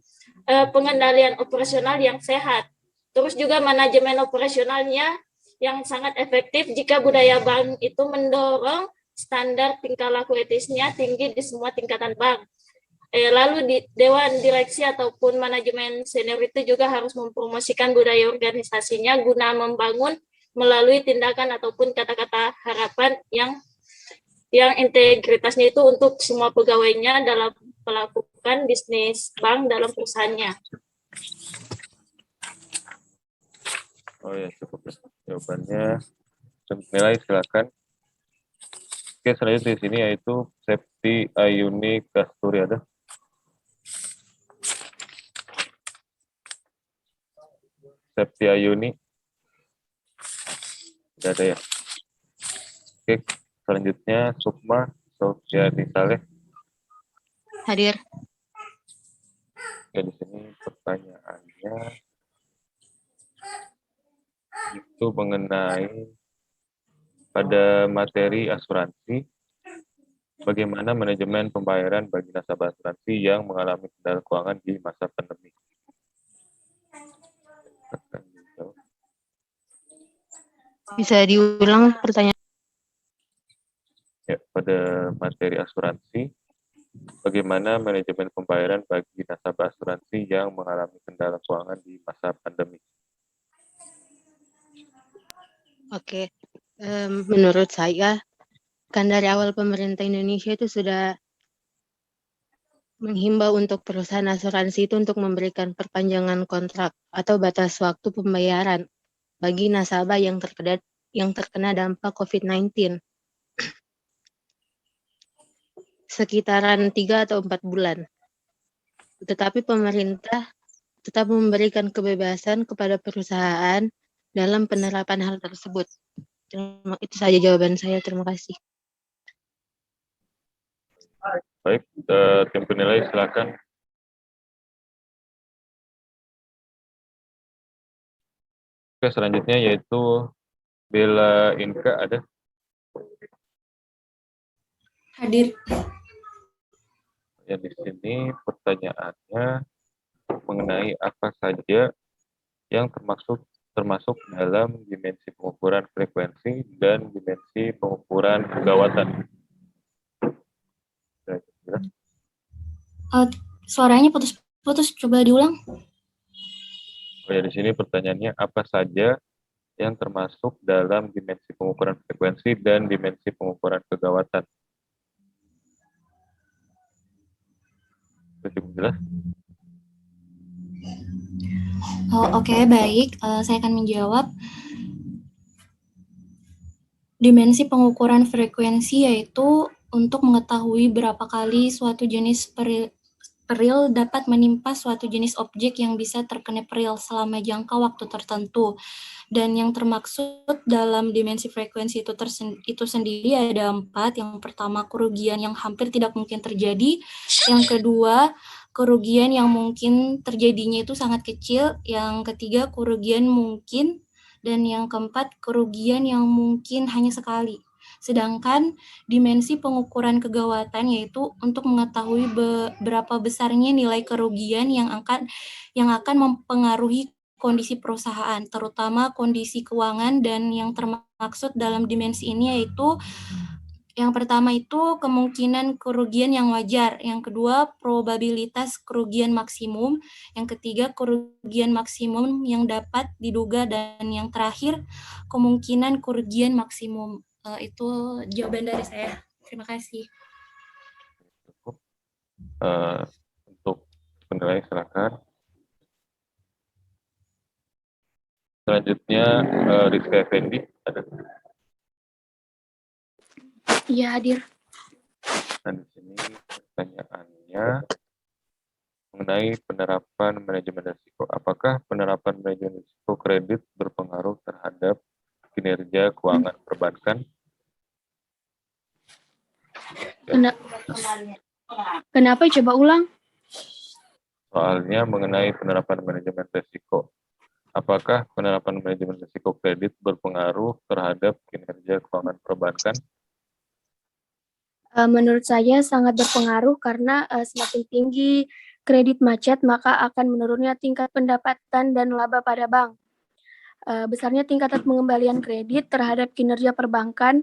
pengendalian operasional yang sehat. Terus juga manajemen operasionalnya yang sangat efektif jika budaya bank itu mendorong standar tingkah laku etisnya tinggi di semua tingkatan bank. Lalu di Dewan Direksi ataupun manajemen senior itu juga harus mempromosikan budaya organisasinya guna membangun melalui tindakan ataupun kata-kata harapan yang integritasnya itu untuk semua pegawainya dalam melakukan bisnis bank dalam perusahaannya. Oh ya, cukup. Jawabannya nilai silakan. Oke, selanjutnya di sini yaitu Septi Ayuni Kasturi, ada. Septi Ayuni. Tidak ada ya. Oke, selanjutnya Sukma Sofiani Saleh. Hadir. Oke, di sini pertanyaannya itu mengenai pada materi asuransi, bagaimana manajemen pembayaran bagi nasabah asuransi yang mengalami kendala keuangan di masa pandemi. Bisa diulang pertanyaan? Ya, pada materi asuransi, bagaimana manajemen pembayaran bagi nasabah asuransi yang mengalami kendala keuangan di masa pandemi. Oke, menurut saya, kan dari awal pemerintah Indonesia itu sudah menghimbau untuk perusahaan asuransi itu untuk memberikan perpanjangan kontrak atau batas waktu pembayaran bagi nasabah yang yang terkena dampak COVID-19. Sekitaran 3 atau 4 bulan. Tetapi pemerintah tetap memberikan kebebasan kepada perusahaan dalam penerapan hal tersebut. Itu saja jawaban saya. Terima kasih. Baik, tim penilai silakan. Oke, selanjutnya yaitu Bella Inka, ada? Hadir. Ya, di sini pertanyaannya mengenai apa saja yang termasuk dalam dimensi pengukuran frekuensi dan dimensi pengukuran kegawatan. Suaranya putus-putus, coba diulang. Oh ya, di sini pertanyaannya apa saja yang termasuk dalam dimensi pengukuran frekuensi dan dimensi pengukuran kegawatan. Cukup jelas? Oke, baik. Saya akan menjawab. Dimensi pengukuran frekuensi yaitu untuk mengetahui berapa kali suatu jenis peril dapat menimpa suatu jenis objek yang bisa terkena peril selama jangka waktu tertentu. Dan yang termaksud dalam dimensi frekuensi itu sendiri ada 4. Yang pertama, kerugian yang hampir tidak mungkin terjadi. Yang kedua, kerugian yang mungkin terjadinya itu sangat kecil. Yang ketiga, kerugian mungkin. Dan yang keempat, kerugian yang mungkin hanya sekali. Sedangkan dimensi pengukuran kegawatan yaitu untuk mengetahui berapa besarnya nilai kerugian yang akan mempengaruhi kondisi perusahaan, terutama kondisi keuangan. Dan yang termaksud dalam dimensi ini yaitu yang pertama itu kemungkinan kerugian yang wajar, yang kedua probabilitas kerugian maksimum, yang ketiga kerugian maksimum yang dapat diduga, dan yang terakhir kemungkinan kerugian maksimum. Itu jawaban dari saya. Terima kasih. Untuk penilai silakan. Selanjutnya Rizka Effendi, ada? Iya, hadir. Dan di sini pertanyaannya mengenai penerapan manajemen risiko. Apakah penerapan manajemen risiko kredit berpengaruh terhadap kinerja keuangan perbankan? Kenapa? Coba ulang. Soalnya mengenai penerapan manajemen risiko. Apakah penerapan manajemen risiko kredit berpengaruh terhadap kinerja keuangan perbankan? Menurut saya sangat berpengaruh karena semakin tinggi kredit macet, maka akan menurunnya tingkat pendapatan dan laba pada bank. Besarnya tingkatan pengembalian kredit terhadap kinerja perbankan,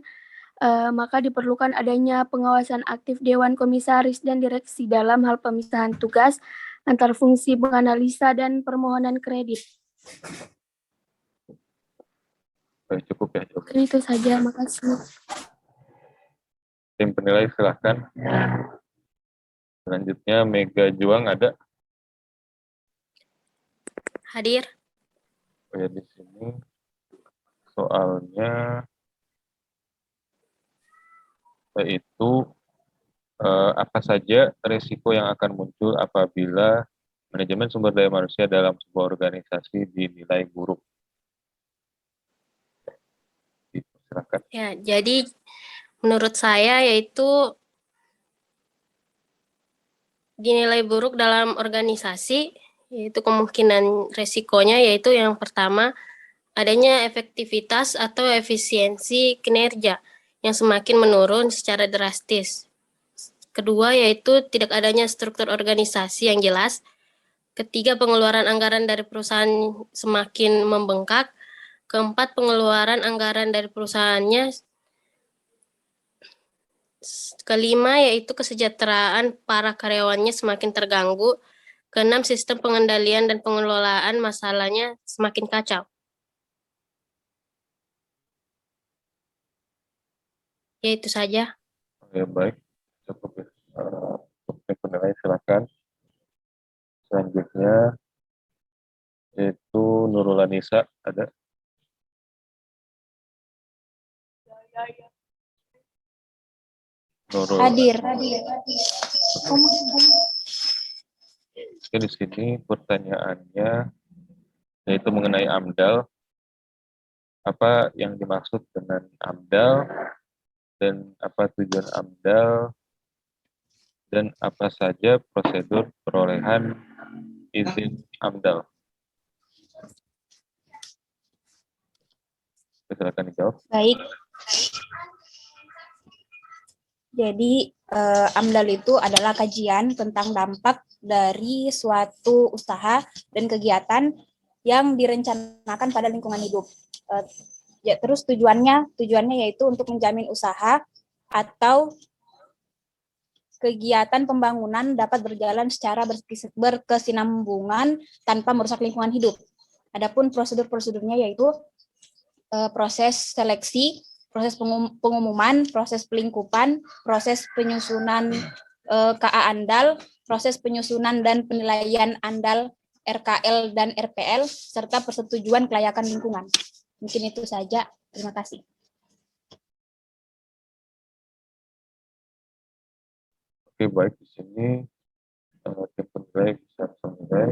maka diperlukan adanya pengawasan aktif Dewan Komisaris dan Direksi dalam hal pemisahan tugas antar fungsi penganalisa dan permohonan kredit. Cukup ya. Cukup. Itu saja, makasih. Tim penilai silahkan. Selanjutnya Mega Juang, ada? Hadir. Oh ya, di sini soalnya yaitu apa saja risiko yang akan muncul apabila manajemen sumber daya manusia dalam sebuah organisasi dinilai buruk. Silakan. Ya, jadi menurut saya yaitu dinilai buruk dalam organisasi, yaitu kemungkinan resikonya yaitu yang pertama adanya efektivitas atau efisiensi kinerja yang semakin menurun secara drastis. Kedua yaitu tidak adanya struktur organisasi yang jelas. Ketiga, pengeluaran anggaran dari perusahaan semakin membengkak. Keempat, pengeluaran anggaran dari perusahaannya. Kelima, yaitu kesejahteraan para karyawannya semakin terganggu. Keenam, sistem pengendalian dan pengelolaan masalahnya semakin kacau. Ya, itu saja. Ya, baik. Cukup ya. Untuk penilai silakan. Selanjutnya itu Nurul Anissa, ada? Nurul. Hadir. Oke, di sini pertanyaannya yaitu mengenai AMDAL. Apa yang dimaksud dengan AMDAL dan apa tujuan AMDAL dan apa saja prosedur perolehan izin AMDAL? Silakan dijawab. Baik. Jadi AMDAL itu adalah kajian tentang dampak dari suatu usaha dan kegiatan yang direncanakan pada lingkungan hidup. Ya, terus tujuannya yaitu untuk menjamin usaha atau kegiatan pembangunan dapat berjalan secara berkesinambungan tanpa merusak lingkungan hidup. Adapun prosedur-prosedurnya yaitu proses seleksi, proses pengumuman, proses pelingkupan, proses penyusunan KA AMDAL, proses penyusunan dan penilaian AMDAL RKL dan RPL, serta persetujuan kelayakan lingkungan. Mungkin itu saja. Terima kasih. Oke, baik. Di sini tim penilai bisa menilai.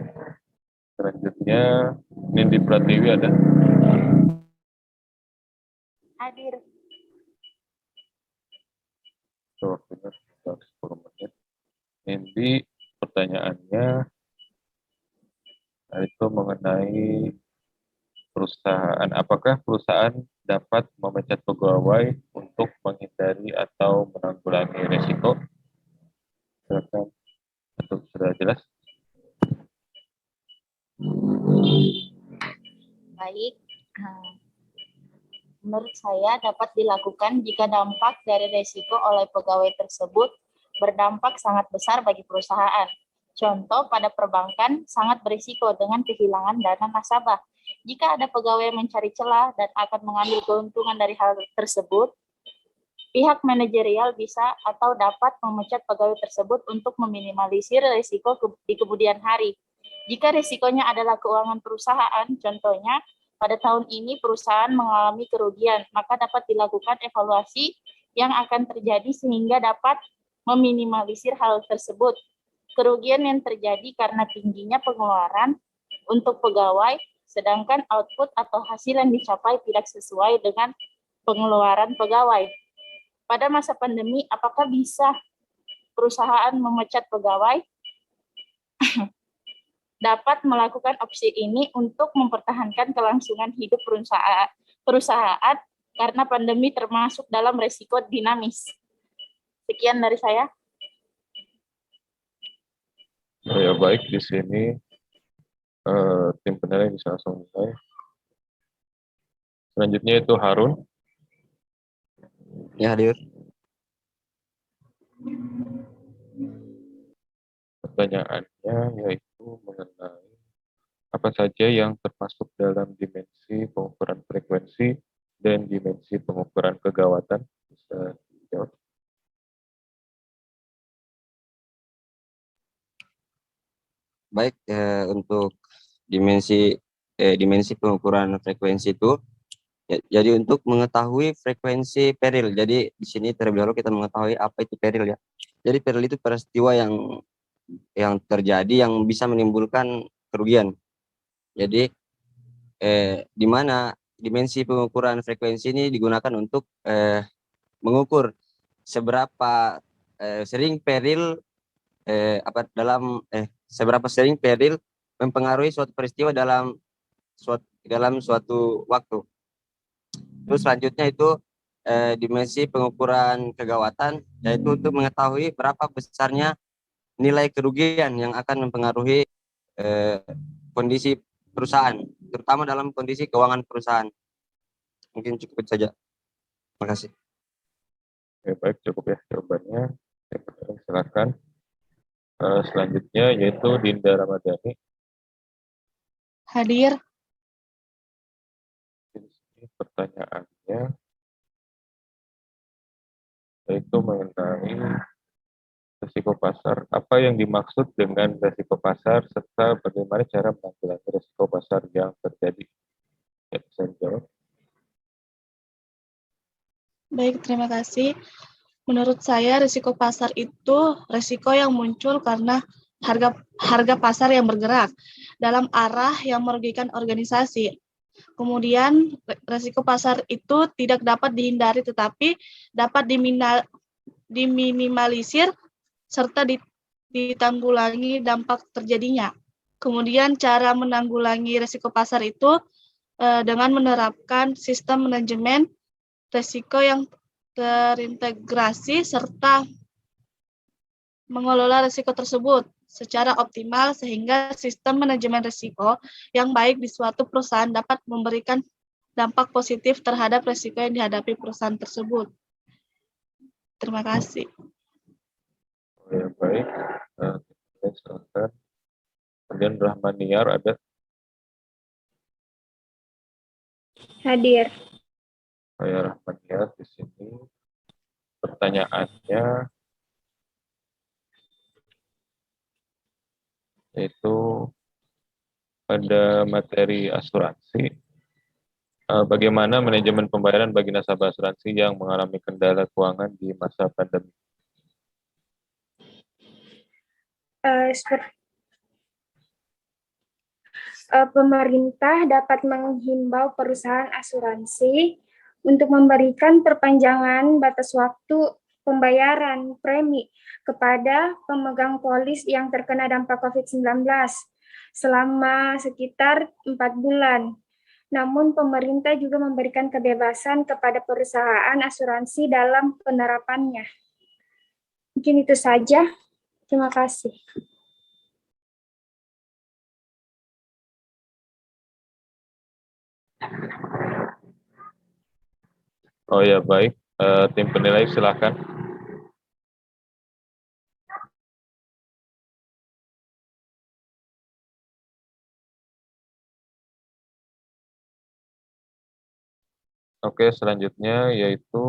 Selanjutnya, Nindi Pratiwi ada? Hadir. Waktunya 10 menit. Nindi, pertanyaannya itu mengenai perusahaan. Apakah perusahaan dapat memecat pegawai untuk menghindari atau menanggulangi risiko? Silakan. Untuk sudah jelas? Baik. Menurut saya dapat dilakukan jika dampak dari risiko oleh pegawai tersebut berdampak sangat besar bagi perusahaan. Contoh, pada perbankan sangat berisiko dengan kehilangan dana nasabah. Jika ada pegawai mencari celah dan akan mengambil keuntungan dari hal tersebut, pihak manajerial bisa atau dapat memecat pegawai tersebut untuk meminimalisir risiko di kemudian hari. Jika risikonya adalah keuangan perusahaan, contohnya pada tahun ini perusahaan mengalami kerugian, maka dapat dilakukan evaluasi yang akan terjadi sehingga dapat meminimalisir hal tersebut. Kerugian yang terjadi karena tingginya pengeluaran untuk pegawai, sedangkan output atau hasil yang dicapai tidak sesuai dengan pengeluaran pegawai. Pada masa pandemi, apakah bisa perusahaan memecat pegawai? Dapat melakukan opsi ini untuk mempertahankan kelangsungan hidup perusahaan karena pandemi termasuk dalam risiko dinamis. Sekian dari saya. Ya, baik, di sini tim penilai bisa langsung mulai. Selanjutnya itu Harun. Ya, hadir. Pertanyaannya yaitu mengenai apa saja yang termasuk dalam dimensi pengukuran frekuensi dan dimensi pengukuran kegawatan. Bisa dijawab. Baik, untuk dimensi pengukuran frekuensi itu, jadi untuk mengetahui frekuensi peril. Jadi di sini terlebih dahulu kita mengetahui apa itu peril ya. Jadi peril itu peristiwa yang terjadi yang bisa menimbulkan kerugian. Jadi di mana dimensi pengukuran frekuensi ini digunakan untuk mengukur seberapa sering peril seberapa sering peril mempengaruhi suatu peristiwa dalam suatu waktu. Terus selanjutnya itu dimensi pengukuran kegawatan, yaitu untuk mengetahui berapa besarnya nilai kerugian yang akan mempengaruhi kondisi perusahaan, terutama dalam kondisi keuangan perusahaan. Mungkin cukup itu saja. Terima kasih. Oke, baik, cukup ya jawabannya. Silakan. Selanjutnya yaitu Dinda Ramadhani. Hadir. Ini pertanyaannya yaitu mengenai risiko pasar. Apa yang dimaksud dengan risiko pasar serta bagaimana cara menanggulangi risiko pasar yang terjadi? Ya, bisa dijawab. Baik, terima kasih. Menurut saya risiko pasar itu risiko yang muncul karena harga pasar yang bergerak dalam arah yang merugikan organisasi. Kemudian risiko pasar itu tidak dapat dihindari tetapi dapat diminimalisir serta ditanggulangi dampak terjadinya. Kemudian cara menanggulangi risiko pasar itu dengan menerapkan sistem manajemen risiko yang terintegrasi serta mengelola risiko tersebut secara optimal sehingga sistem manajemen risiko yang baik di suatu perusahaan dapat memberikan dampak positif terhadap risiko yang dihadapi perusahaan tersebut. Terima kasih. Ya, baik. Silakan. Kemudian Rahmaniar ada. Hadir. Saya Rahmaniar di sini. Pertanyaannya yaitu pada materi asuransi. Bagaimana manajemen pembayaran bagi nasabah asuransi yang mengalami kendala keuangan di masa pandemi? Pemerintah dapat menghimbau perusahaan asuransi untuk memberikan perpanjangan batas waktu pembayaran premi kepada pemegang polis yang terkena dampak COVID-19 selama sekitar 4 bulan. Namun pemerintah juga memberikan kebebasan kepada perusahaan asuransi dalam penerapannya. Mungkin itu saja. Terima kasih. Oh ya, baik. Tim penilai silakan. Oke, selanjutnya yaitu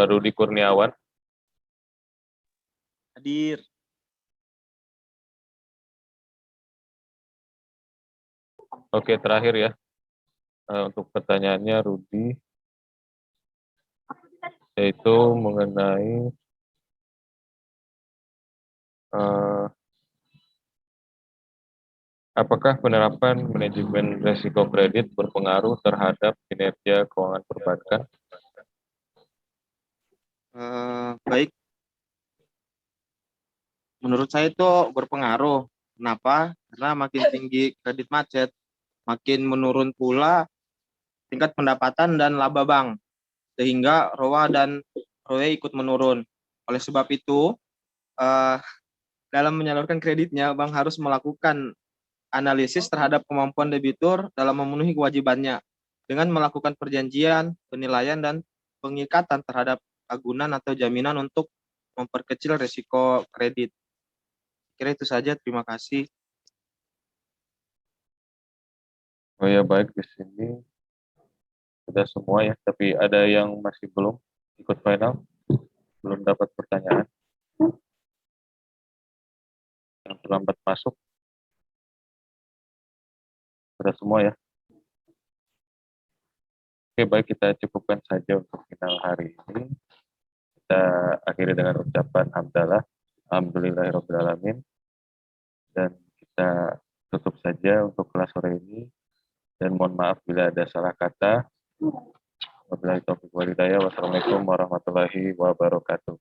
Rudi Kurniawan. Hadir. Oke, terakhir ya. Untuk pertanyaannya Rudi, yaitu mengenai apakah penerapan manajemen risiko kredit berpengaruh terhadap kinerja keuangan perbankan? Baik. Menurut saya itu berpengaruh. Kenapa? Karena makin tinggi kredit macet, makin menurun pula tingkat pendapatan dan laba bank, sehingga ROA dan ROE ikut menurun. Oleh sebab itu, dalam menyalurkan kreditnya, bank harus melakukan analisis terhadap kemampuan debitur dalam memenuhi kewajibannya dengan melakukan perjanjian, penilaian, dan pengikatan terhadap agunan atau jaminan untuk memperkecil risiko kredit. Kira itu saja, terima kasih. Oh ya, baik, di sini sudah semua ya, tapi ada yang masih belum ikut final, belum dapat pertanyaan, yang terlambat masuk. Sudah semua ya. Oke, baik, kita cukupkan saja untuk final hari ini. Kita akhiri dengan ucapan hamdalah, alhamdulillahirrahmanirrahim, dan kita tutup saja untuk kelas sore ini. Dan mohon maaf bila ada salah kata. Wabillahi taufiq wal hidayah. Wassalamualaikum warahmatullahi wabarakatuh.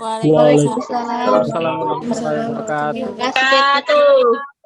Waalaikumsalam warahmatullahi wabarakatuh. Terima kasih.